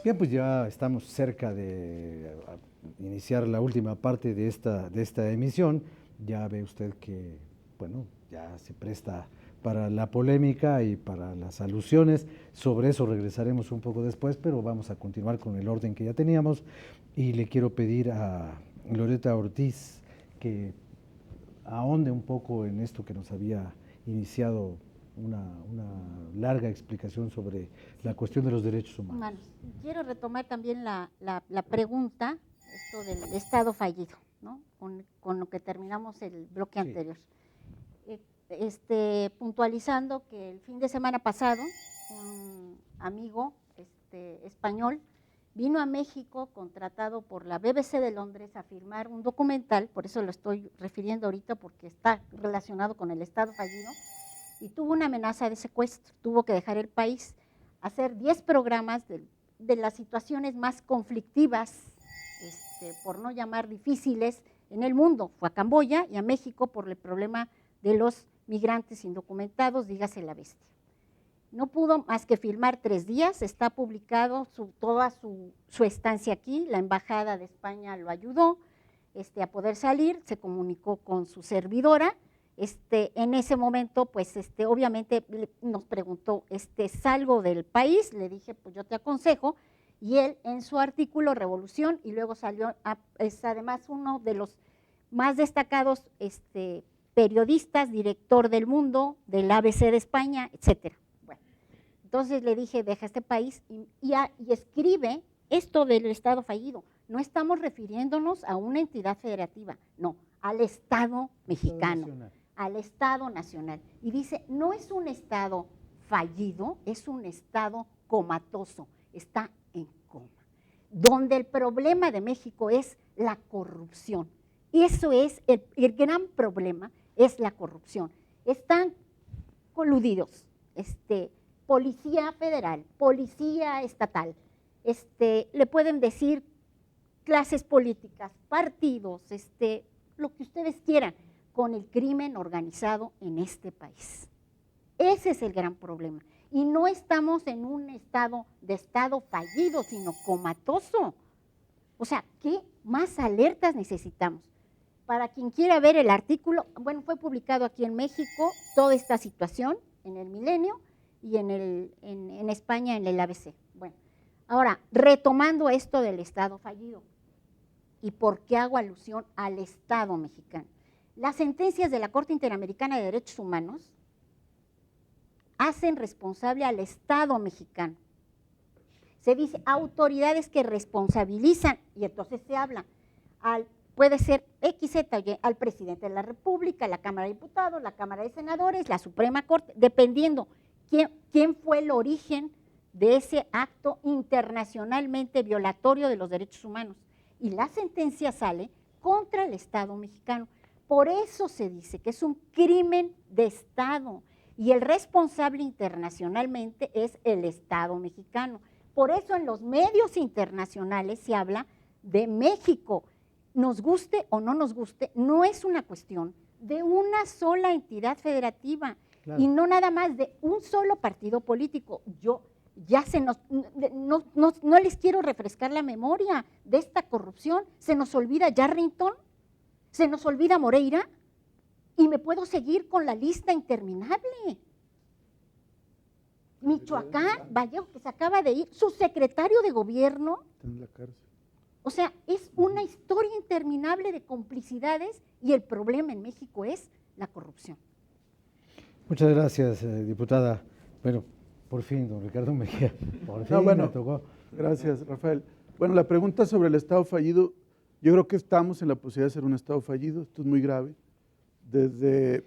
Bien, pues ya estamos cerca de iniciar la última parte de esta emisión. Ya ve usted que, bueno, ya se presta para la polémica y para las alusiones. Sobre eso regresaremos un poco después, pero vamos a continuar con el orden que ya teníamos. Y le quiero pedir a Loretta Ortiz que ahonde un poco en esto que nos había iniciado una larga explicación sobre la cuestión de los derechos humanos. Quiero retomar también la pregunta, esto del Estado fallido, ¿no? Con lo que terminamos el bloque anterior. Puntualizando que el fin de semana pasado, un amigo español vino a México contratado por la BBC de Londres a filmar un documental, por eso lo estoy refiriendo ahorita porque está relacionado con el Estado fallido, y tuvo una amenaza de secuestro, tuvo que dejar el país, hacer 10 programas de las situaciones más conflictivas, por no llamar difíciles, en el mundo. Fue a Camboya y a México por el problema de los migrantes indocumentados, dígase la bestia. No pudo más que filmar 3 días, está publicado toda su estancia aquí, la Embajada de España lo ayudó a poder salir, se comunicó con su servidora. En ese momento, pues obviamente nos preguntó, ¿salgo del país? Le dije, pues yo te aconsejo, y él en su artículo Revolución, y luego salió, es además uno de los más destacados periodistas, director del Mundo, del ABC de España, etcétera. Bueno, entonces le dije, deja este país y escribe esto del Estado fallido. No estamos refiriéndonos a una entidad federativa, no, al Estado mexicano. Al Estado nacional. Y dice, no es un Estado fallido, es un Estado comatoso, está en coma. Donde el problema de México es la corrupción. Y eso es, el gran problema es la corrupción. Están coludidos, policía federal, policía estatal, le pueden decir clases políticas, partidos, lo que ustedes quieran, con el crimen organizado en este país. Ese es el gran problema. Y no estamos en un estado fallido, sino comatoso. O sea, ¿qué más alertas necesitamos? Para quien quiera ver el artículo, bueno, fue publicado aquí en México, toda esta situación en el Milenio y en España en el ABC. Bueno, ahora, retomando esto del Estado fallido, ¿y por qué hago alusión al Estado mexicano? Las sentencias de la Corte Interamericana de Derechos Humanos hacen responsable al Estado mexicano. Se dice autoridades que responsabilizan, y entonces se habla, puede ser X, Z, Y, al presidente de la República, la Cámara de Diputados, la Cámara de Senadores, la Suprema Corte, dependiendo quién fue el origen de ese acto internacionalmente violatorio de los derechos humanos. Y la sentencia sale contra el Estado mexicano. Por eso se dice que es un crimen de Estado y el responsable internacionalmente es el Estado mexicano. Por eso en los medios internacionales se habla de México. Nos guste o no nos guste, no es una cuestión de una sola entidad federativa, claro, y no nada más de un solo partido político. No les quiero refrescar la memoria de esta corrupción. Se nos olvida Yarrington, se nos olvida Moreira, y me puedo seguir con la lista interminable. Michoacán, Vallejo, que se acaba de ir, su secretario de gobierno. Está en la cárcel. O sea, es una historia interminable de complicidades y el problema en México es la corrupción. Muchas gracias, diputada. Bueno, por fin, don Ricardo Mejía, por fin me tocó. Gracias, Rafael. Bueno, la pregunta sobre el Estado fallido, yo creo que estamos en la posibilidad de ser un Estado fallido, esto es muy grave. Desde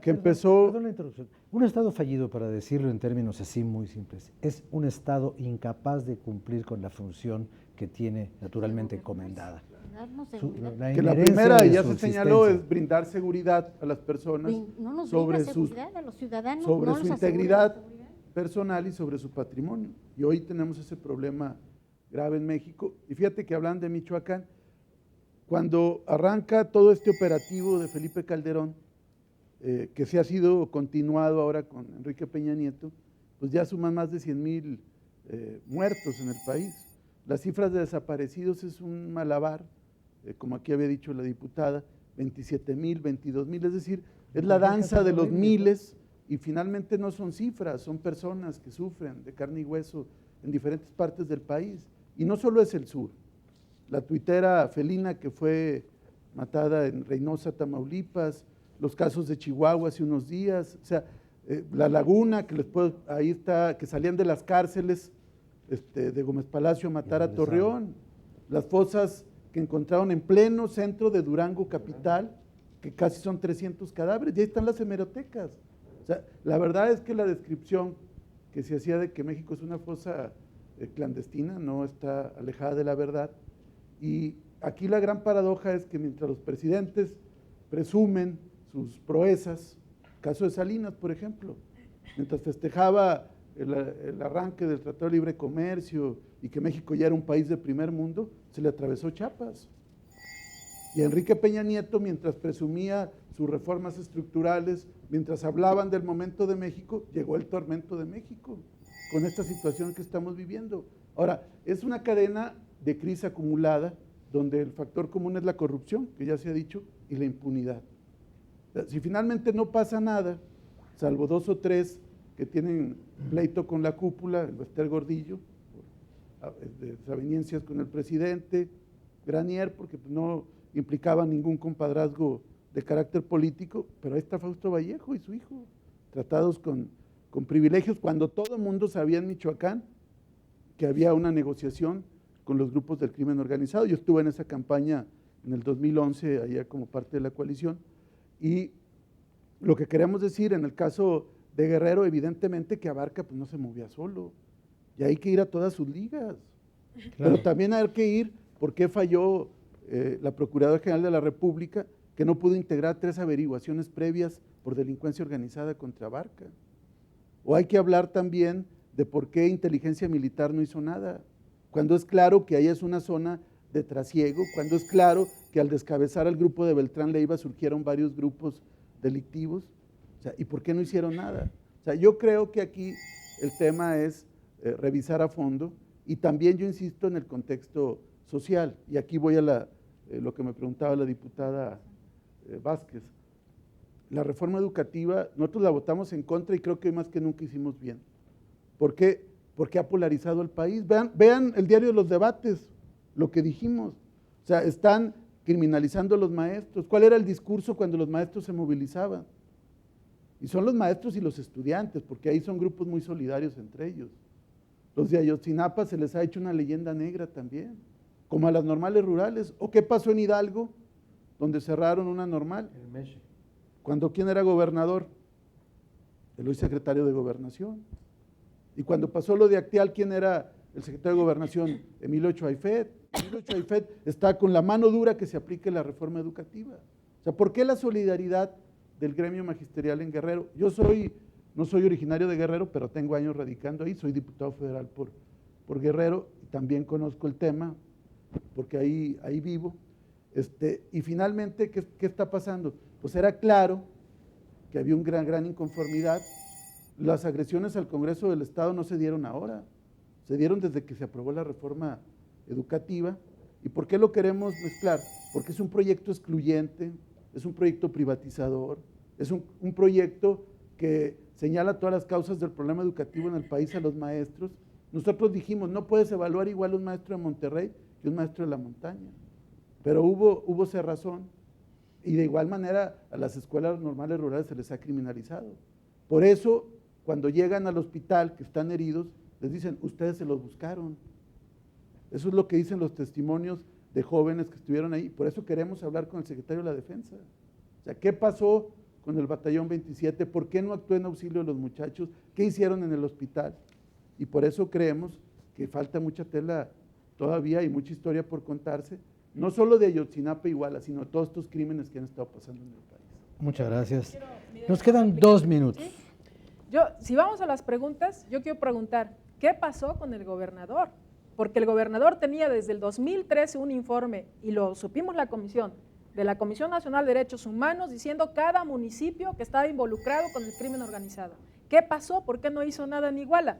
que empezó… Perdón la interrupción. Un Estado fallido, para decirlo en términos así muy simples, es un Estado incapaz de cumplir con la función que tiene naturalmente encomendada. Que la primera, ya se señaló, es brindar seguridad a las personas sobre su integridad personal y sobre su patrimonio. Y hoy tenemos ese problema grave en México. Y fíjate que hablan de Michoacán, cuando arranca todo este operativo de Felipe Calderón, que se ha sido continuado ahora con Enrique Peña Nieto, pues ya suman más de 100,000 muertos en el país. Las cifras de desaparecidos es un malabar, como aquí había dicho la diputada, 27,000, 22,000, es decir, es la danza de los miles y finalmente no son cifras, son personas que sufren de carne y hueso en diferentes partes del país. Y no solo es el sur, la tuitera Felina que fue matada en Reynosa, Tamaulipas, los casos de Chihuahua hace unos días, o sea, la Laguna, que ahí está, que salían de las cárceles de Gómez Palacio a matar a Torreón, las fosas que encontraron en pleno centro de Durango capital, que casi son 300 cadáveres, y ahí están las hemerotecas. O sea, la verdad es que la descripción que se hacía de que México es una fosa clandestina no está alejada de la verdad. Y aquí la gran paradoja es que mientras los presidentes presumen sus proezas, caso de Salinas, por ejemplo, mientras festejaba el arranque del Tratado de Libre Comercio y que México ya era un país de primer mundo, se le atravesó Chiapas. Y Enrique Peña Nieto, mientras presumía sus reformas estructurales, mientras hablaban del momento de México, llegó el tormento de México, con esta situación que estamos viviendo. Ahora, es una cadena de crisis acumulada, donde el factor común es la corrupción, que ya se ha dicho, y la impunidad. Si finalmente no pasa nada, salvo 2 o 3 que tienen pleito con la cúpula, el Bester Gordillo, desavenencias con el presidente, Granier, porque no implicaba ningún compadrazgo de carácter político, pero ahí está Fausto Vallejo y su hijo, tratados con privilegios, cuando todo el mundo sabía en Michoacán que había una negociación con los grupos del crimen organizado. Yo estuve en esa campaña en el 2011, allá como parte de la coalición, y lo que queremos decir en el caso de Guerrero, evidentemente que Abarca pues no se movía solo, y hay que ir a todas sus ligas, claro. Pero también hay que ir por qué falló la Procuradora General de la República, que no pudo integrar 3 averiguaciones previas por delincuencia organizada contra Abarca. O hay que hablar también de por qué Inteligencia Militar no hizo nada, cuando es claro que ahí es una zona de trasiego, cuando es claro que al descabezar al grupo de Beltrán Leiva surgieron varios grupos delictivos, o sea, ¿y por qué no hicieron nada? O sea, yo creo que aquí el tema es revisar a fondo y también yo insisto en el contexto social, y aquí voy a lo que me preguntaba la diputada Vázquez. La reforma educativa, nosotros la votamos en contra y creo que más que nunca hicimos bien. ¿Por qué? Porque ha polarizado el país. Vean el diario de los debates, lo que dijimos. O sea, están criminalizando a los maestros. ¿Cuál era el discurso cuando los maestros se movilizaban? Y son los maestros y los estudiantes, porque ahí son grupos muy solidarios entre ellos. Los de Ayotzinapa se les ha hecho una leyenda negra también, como a las normales rurales. ¿O qué pasó en Hidalgo, donde cerraron una normal? El Meche. Cuando ¿quién era gobernador? El hoy secretario de Gobernación. Y cuando pasó lo de Acteal, ¿quién era el secretario de Gobernación? Emilio Choaifet. Emilio Choaifet está con la mano dura que se aplique la reforma educativa. O sea, ¿por qué la solidaridad del gremio magisterial en Guerrero? Yo no soy originario de Guerrero, pero tengo años radicando ahí, soy diputado federal por Guerrero, y también conozco el tema, porque ahí vivo. Y finalmente, ¿qué está pasando? Pues era claro que había una gran inconformidad. Las agresiones al Congreso del Estado no se dieron ahora, se dieron desde que se aprobó la reforma educativa. ¿Y por qué lo queremos mezclar? Porque es un proyecto excluyente, es un proyecto privatizador, es un proyecto que señala todas las causas del problema educativo en el país a los maestros. Nosotros dijimos, no puedes evaluar igual un maestro de Monterrey que un maestro de la montaña, pero hubo cerrazón, y de igual manera a las escuelas normales rurales se les ha criminalizado. Por eso, cuando llegan al hospital que están heridos, les dicen, ustedes se los buscaron. Eso es lo que dicen los testimonios de jóvenes que estuvieron ahí. Por eso queremos hablar con el secretario de la Defensa. O sea, ¿qué pasó con el Batallón 27? ¿Por qué no actuó en auxilio de los muchachos? ¿Qué hicieron en el hospital? Y por eso creemos que falta mucha tela todavía y mucha historia por contarse, no solo de Ayotzinapa Iguala, sino todos estos crímenes que han estado pasando en el país. Muchas gracias. Nos quedan 2 minutos. ¿Sí? Si vamos a las preguntas, yo quiero preguntar, ¿qué pasó con el gobernador? Porque el gobernador tenía desde el 2013 un informe, y lo supimos la comisión, de la Comisión Nacional de Derechos Humanos diciendo cada municipio que estaba involucrado con el crimen organizado. ¿Qué pasó? ¿Por qué no hizo nada en Iguala?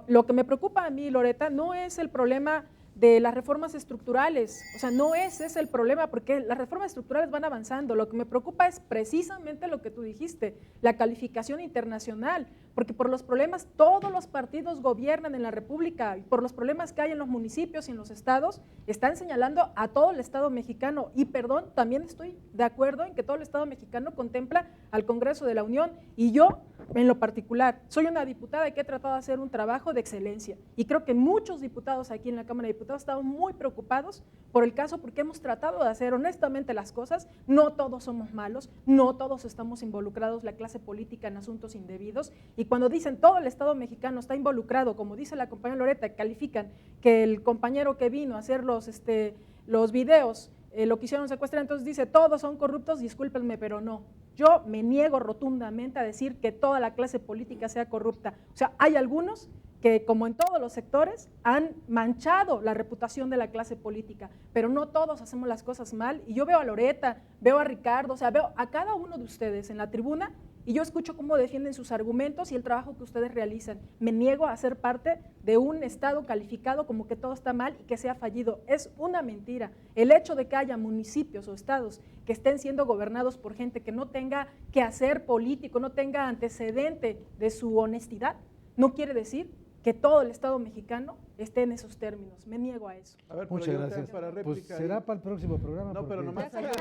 Lo que me preocupa a mí, Loreta, no es el problema de las reformas estructurales, o sea, no ese es el problema, porque las reformas estructurales van avanzando. Lo que me preocupa es precisamente lo que tú dijiste, la calificación internacional, porque por los problemas, todos los partidos gobiernan en la República, y por los problemas que hay en los municipios y en los estados, están señalando a todo el Estado mexicano, y perdón, también estoy de acuerdo en que todo el Estado mexicano contempla al Congreso de la Unión, y yo, en lo particular, soy una diputada que he tratado de hacer un trabajo de excelencia, y creo que muchos diputados aquí en la Cámara de Diputados estamos muy preocupados por el caso, porque hemos tratado de hacer honestamente las cosas. No todos somos malos, no todos estamos involucrados, la clase política, en asuntos indebidos, y cuando dicen todo el Estado mexicano está involucrado, como dice la compañera Loreta, califican que el compañero que vino a hacer los videos lo quisieron secuestrar, entonces dice todos son corruptos, discúlpenme, pero no. Yo me niego rotundamente a decir que toda la clase política sea corrupta. O sea, hay algunos que, como en todos los sectores, han manchado la reputación de la clase política, pero no todos hacemos las cosas mal. Y yo veo a Loreta, veo a Ricardo, o sea, veo a cada uno de ustedes en la tribuna y yo escucho cómo defienden sus argumentos y el trabajo que ustedes realizan. Me niego a ser parte de un Estado calificado como que todo está mal y que sea fallido. Es una mentira. El hecho de que haya municipios o estados que estén siendo gobernados por gente que no tenga quehacer político, no tenga antecedente de su honestidad, no quiere decir que todo el Estado mexicano esté en esos términos. Me niego a eso. A ver, Muchas pero gracias. para Pues réplica será ahí. para el próximo programa. No, pero porque nomás si acá.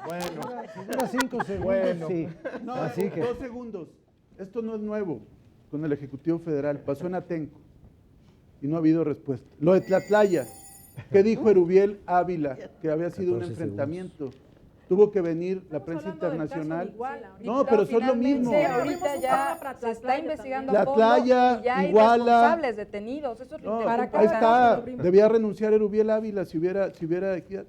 Bueno, dura 5 segundos, Bueno. sí. No, Así que 2 segundos. Esto no es nuevo con el Ejecutivo Federal. Pasó en Atenco y no ha habido respuesta. Lo de Tlatlaya, ¿qué dijo Erubiel Ávila? Que había sido un 14 enfrentamiento. Tuvo que venir la Estamos prensa hablando del caso de internacional. Iguala. No, pero son lo mismo. Finalmente, ahorita Abrimos ya un programa se está investigando La a fondo Playa, y ya hay Iguala. responsables detenidos. Eso es lo No, interesante. ahí cada está. caso lo abrimos. Debía renunciar Erubiel Ávila si hubiera equidad.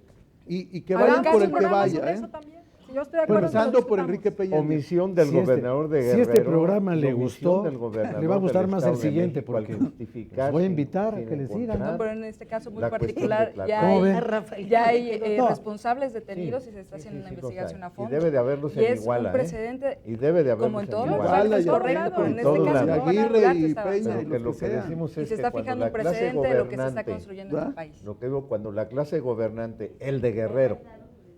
Y que Hagamos vayan por un el que programa sobre vaya. eso también. Sí, yo estoy de acuerdo en que lo Empezando por discutamos. Enrique Peña Nieto. omisión del Si este- gobernador de si Guerrero. este programa le omisión gustó, del gobernador le va a gustar del más el Estado de siguiente, México al porque justificar los voy a sin- invitar a sin que le sigan. encontrar No, pero en este caso muy la cuestión particular de Tlatlaya. ya ¿Cómo hay, ven? ya hay No. responsables detenidos Sí. y se está Sí, haciendo sí, una sí, los investigación hay. a fondo. Y debe de haberlos Y en es Iguala, un precedente, Y debe de haberlos como en todos los Iguala casos, y correcto, Atenco, pero en y este todos caso lados. Nueva Aguirre Plata y está Peña y avanzando. Pero los lo que que sean. decimos Y es se que está cuando fijando la un clase precedente de lo que se está gobernante, construyendo en ¿va? el país. lo que digo, cuando la clase gobernante, el de Guerrero,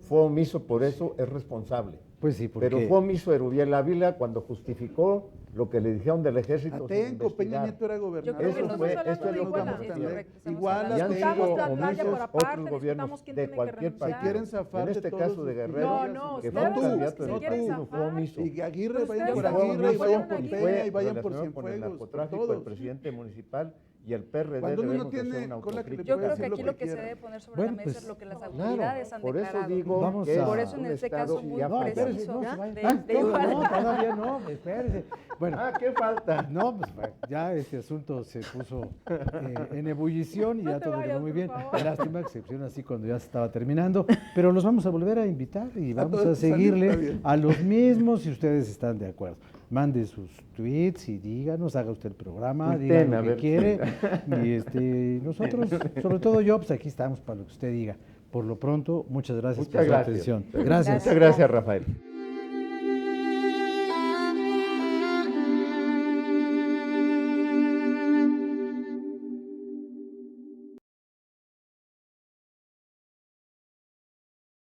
fue omiso por eso, es responsable. Pues sí, porque Pero fue omiso Erubiel Ávila cuando justificó lo que le dijeron del ejército. sin Atenco, Peña investigar. Nieto era Yo gobernador. creo que Eso no fue, estamos esto es lo que Iguala. hemos Es tenido. correcto, estamos Iguala, hablando Y han de- Atenco, sido Discutamos Tlatlaya omisos por aparte, otros gobiernos discutamos quién de tiene que cualquier renunciar. partido. Se quieren zafar En de este todos caso sus de privilegios. Guerrero, No, que ustedes fue un son los que candidato se del quieren partido, fue zafar. omiso. Y Aguirre, Pero vayan ustedes por Fue también Aguirre, y omiso vayan apoyan por a y Aguirre. Peña, y fue vayan por relacionado con el Cienfuegos, por narcotráfico, el todos. presidente municipal y el PRD Cuando uno debemos no de hacer tiene una cola que le autocrítica. Yo puede creo que decir lo aquí que lo que se quiera. debe poner sobre Bueno, la mesa pues, es lo que las Claro, autoridades han por eso declarado. digo Vamos que a- Por eso en un este estado caso muy ya no, espérese, preciso no, se vaya. de No, Iguala. no, todavía no, espérese. Bueno, ¿qué falta? no, pues ya este asunto se puso en ebullición y No ya te todo vayas, quedó muy por bien. favor. Lástima que se pusieron así cuando ya se estaba terminando, pero los vamos a volver a invitar y vamos todos a que salen, está seguirle bien. a los mismos si ustedes están de acuerdo. Mande sus tweets y díganos, haga usted el programa, diga Tuiteen, lo a que ver. quiere y nosotros, sobre todo yo, pues aquí estamos para lo que usted diga. Por lo pronto, muchas gracias Muchas por su gracias. atención. Gracias. Muchas gracias, Rafael.